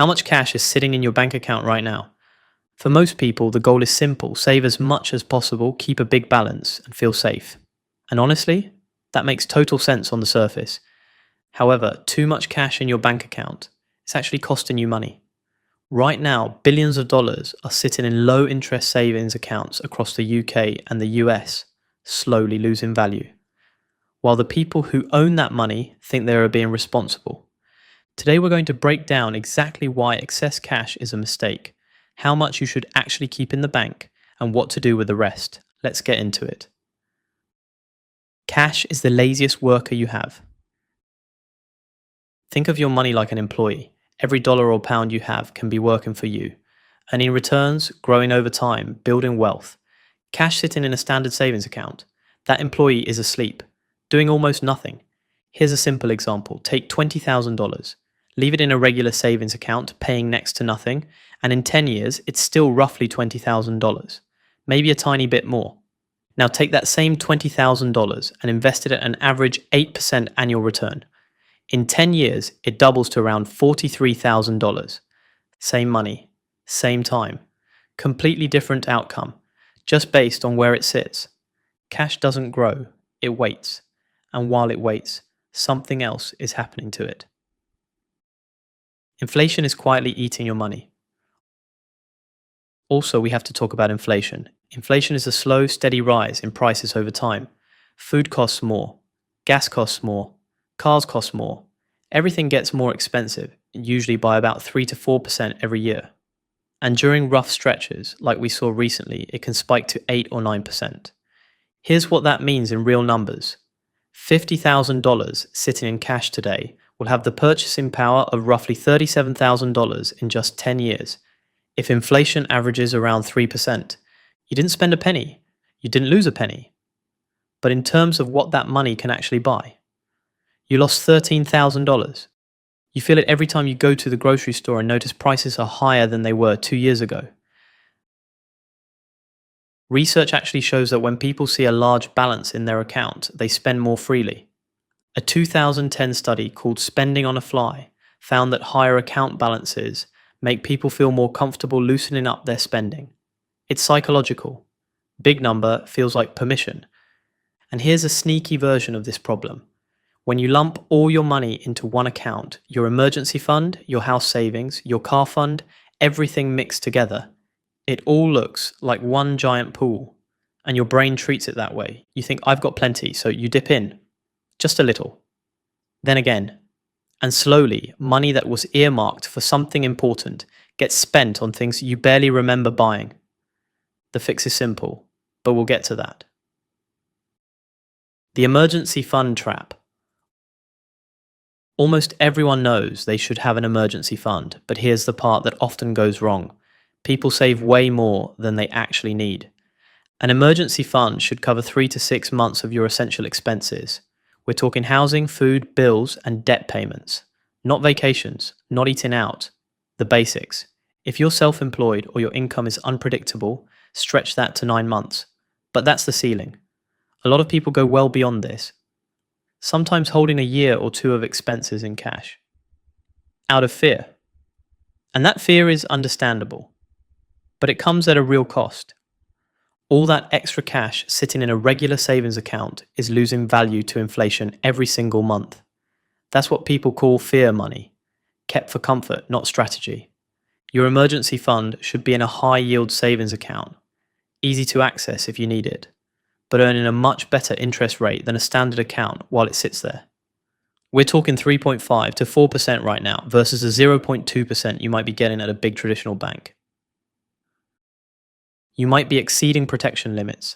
How much cash is sitting in your bank account right now? For most people, the goal is simple: save as much as possible, keep a big balance, and feel safe. And honestly, that makes total sense on the surface. However, too much cash in your bank account is actually costing you money. Right now, billions of dollars are sitting in low interest savings accounts across the UK and the US, slowly losing value, while the people who own that money think they are being responsible. Today we're going to break down exactly why excess cash is a mistake, how much you should actually keep in the bank, and what to do with the rest. Let's get into it. Cash is the laziest worker you have. Think of your money like an employee. Every dollar or pound you have can be working for you, earning returns, growing over time, building wealth. Cash sitting in a standard savings account, that employee is asleep, doing almost nothing. Here's a simple example. Take $20,000, leave it in a regular savings account, paying next to nothing, and in 10 years, it's still roughly $20,000, maybe a tiny bit more. Now take that same $20,000 and invest it at an average 8% annual return. In 10 years, it doubles to around $43,000. Same money, same time, completely different outcome, just based on where it sits. Cash doesn't grow, it waits. And while it waits, something else is happening to it. Inflation is quietly eating your money. Also, we have to talk about inflation. Inflation is a slow, steady rise in prices over time. Food costs more, gas costs more, cars cost more. Everything gets more expensive, usually by about 3 to 4% every year. And during rough stretches, like we saw recently, it can spike to 8 or 9%. Here's what that means in real numbers. $50,000 sitting in cash today will have the purchasing power of roughly $37,000 in just 10 years. If inflation averages around 3%, you didn't spend a penny, you didn't lose a penny. But in terms of what that money can actually buy, you lost $13,000. You feel it every time you go to the grocery store and notice prices are higher than they were 2 years ago. Research actually shows that when people see a large balance in their account, they spend more freely. A 2010 study called Spending on a Fly found that higher account balances make people feel more comfortable loosening up their spending. It's psychological. Big number feels like permission. And here's a sneaky version of this problem. When you lump all your money into one account, your emergency fund, your house savings, your car fund, everything mixed together, it all looks like one giant pool, and your brain treats it that way. You think, I've got plenty, so you dip in, just a little. Then again, and slowly, money that was earmarked for something important gets spent on things you barely remember buying. The fix is simple, but we'll get to that. The emergency fund trap. Almost everyone knows they should have an emergency fund, but here's the part that often goes wrong. People save way more than they actually need. An emergency fund should cover 3 to 6 months of your essential expenses. We're talking housing, food, bills, and debt payments. Not vacations, not eating out. The basics. If you're self-employed or your income is unpredictable, stretch that to 9 months. But that's the ceiling. A lot of people go well beyond this, sometimes holding a year or two of expenses in cash, out of fear. And that fear is understandable. But it comes at a real cost. All that extra cash sitting in a regular savings account is losing value to inflation every single month. That's what people call fear money, kept for comfort, not strategy. Your emergency fund should be in a high-yield savings account, easy to access if you need it, but earning a much better interest rate than a standard account while it sits there. We're talking 3.5 to 4% right now versus the 0.2% you might be getting at a big traditional bank. You might be exceeding protection limits.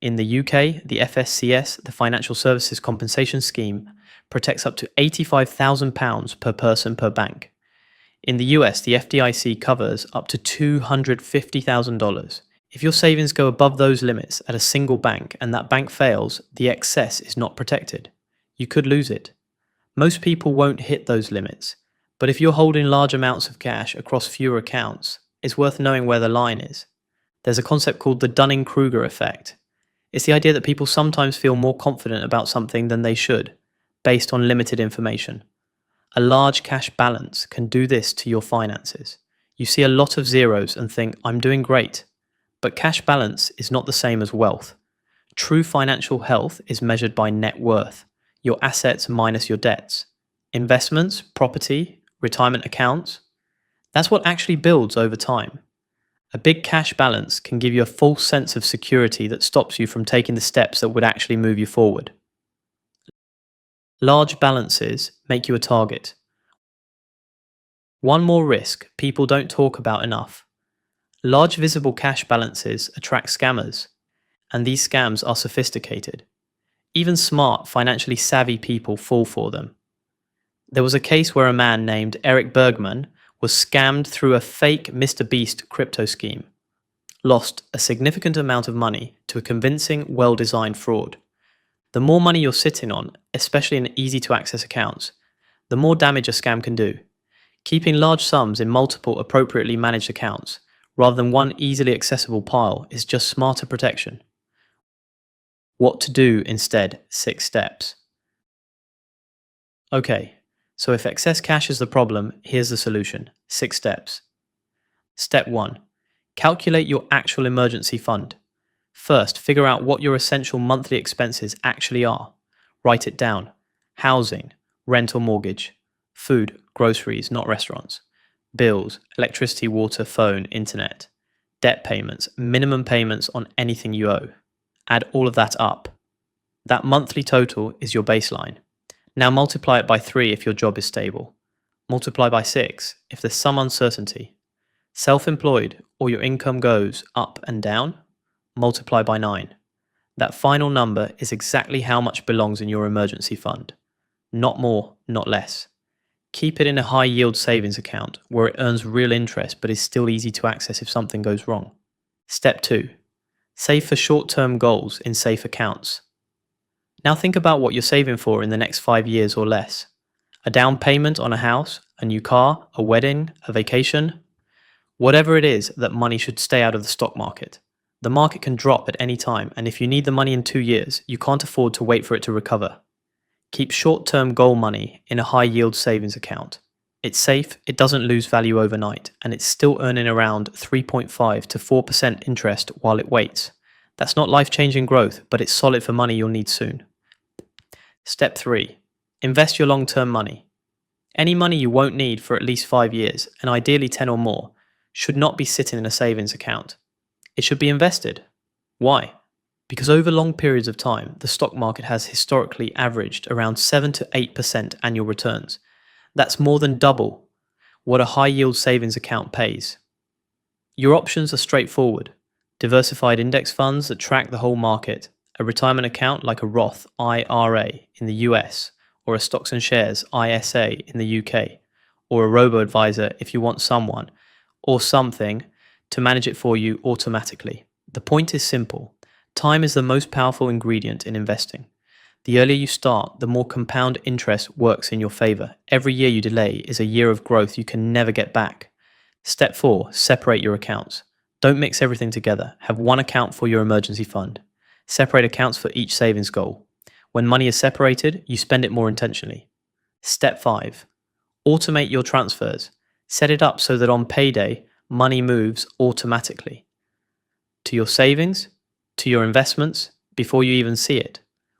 In the UK, the FSCS, the Financial Services Compensation Scheme, protects up to £85,000 per person per bank. In the US, the FDIC covers up to $250,000. If your savings go above those limits at a single bank and that bank fails, the excess is not protected. You could lose it. Most people won't hit those limits, but if you're holding large amounts of cash across fewer accounts, it's worth knowing where the line is. There's a concept called the Dunning-Kruger effect. It's the idea that people sometimes feel more confident about something than they should, based on limited information. A large cash balance can do this to your finances. You see a lot of zeros and think, I'm doing great. But cash balance is not the same as wealth. True financial health is measured by net worth, your assets minus your debts. Investments, property, retirement accounts, that's what actually builds over time. A big cash balance can give you a false sense of security that stops you from taking the steps that would actually move you forward. Large balances make you a target. One more risk people don't talk about enough. Large visible cash balances attract scammers, and these scams are sophisticated. Even smart, financially savvy people fall for them. There was a case where a man named Eric Bergman was scammed through a fake Mr. Beast crypto scheme, lost a significant amount of money to a convincing, well-designed fraud. The more money you're sitting on, especially in easy-to-access accounts, the more damage a scam can do. Keeping large sums in multiple appropriately managed accounts, rather than one easily accessible pile, is just smarter protection. What to do instead? 6 steps. Okay, so if excess cash is the problem, here's the solution. 6 steps. Step 1. Calculate your actual emergency fund. First, figure out what your essential monthly expenses actually are. Write it down. Housing, rent or mortgage, food, groceries, not restaurants, bills, electricity, water, phone, internet, debt payments, minimum payments on anything you owe. Add all of that up. That monthly total is your baseline. Now multiply it by 3 if your job is stable. Multiply by 6 if there's some uncertainty. Self-employed or your income goes up and down, multiply by 9. That final number is exactly how much belongs in your emergency fund. Not more, not less. Keep it in a high-yield savings account where it earns real interest but is still easy to access if something goes wrong. Step 2. Save for short-term goals in safe accounts. Now think about what you're saving for in the next 5 years or less. A down payment on a house, a new car, a wedding, a vacation. Whatever it is, that money should stay out of the stock market. The market can drop at any time, and if you need the money in 2 years, you can't afford to wait for it to recover. Keep short-term goal money in a high-yield savings account. It's safe, it doesn't lose value overnight, and it's still earning around 3.5 to 4% interest while it waits. That's not life-changing growth, but it's solid for money you'll need soon. Step 3. Invest your long-term money. Any money you won't need for at least 5 years, and ideally 10 or more, should not be sitting in a savings account. It should be invested. Why? Because over long periods of time, the stock market has historically averaged around 7 to 8% annual returns. That's more than double what a high-yield savings account pays. Your options are straightforward. Diversified index funds that track the whole market, a retirement account like a Roth IRA in the US, or a stocks and shares ISA in the UK, or a robo-advisor if you want someone or something to manage it for you automatically. The point is simple. Time is the most powerful ingredient in investing. The earlier you start, the more compound interest works in your favor. Every year you delay is a year of growth you can never get back. Step 4. Separate your accounts. Don't mix everything together. Have one account for your emergency fund. Separate accounts for each savings goal. When money is separated, you spend it more intentionally. Step 5. Automate your transfers. Set it up so that on payday, money moves automatically to your savings, to your investments, before you even see it.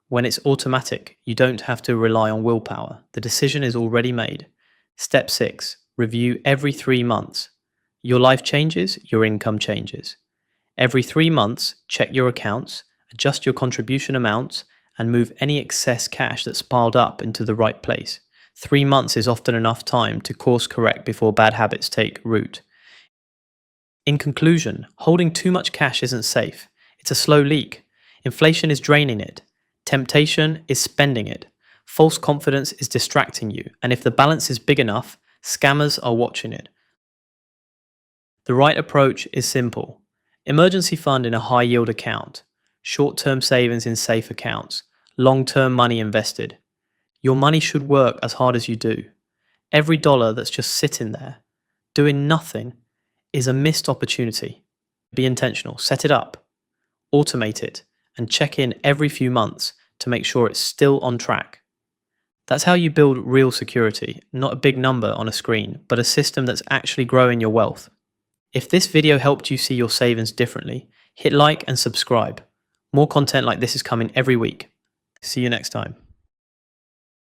When it's automatic, you don't have to rely on willpower. The decision is already made. Step 6. Review every 3 months. Your life changes, your income changes. Every 3 months, check your accounts, adjust your contribution amounts, and move any excess cash that's piled up into the right place. 3 months is often enough time to course correct before bad habits take root. In conclusion, holding too much cash isn't safe. It's a slow leak. Inflation is draining it. Temptation is spending it. False confidence is distracting you. And if the balance is big enough, scammers are watching it. The right approach is simple. Emergency fund in a high-yield account. Short-term savings in safe accounts. Long-term money invested. Your money should work as hard as you do. Every dollar that's just sitting there, doing nothing, is a missed opportunity. Be intentional. Set it up. Automate it. And check in every few months to make sure it's still on track. That's how you build real security, not a big number on a screen, but a system that's actually growing your wealth. If this video helped you see your savings differently, hit like and subscribe. More content like this is coming every week. See you next time.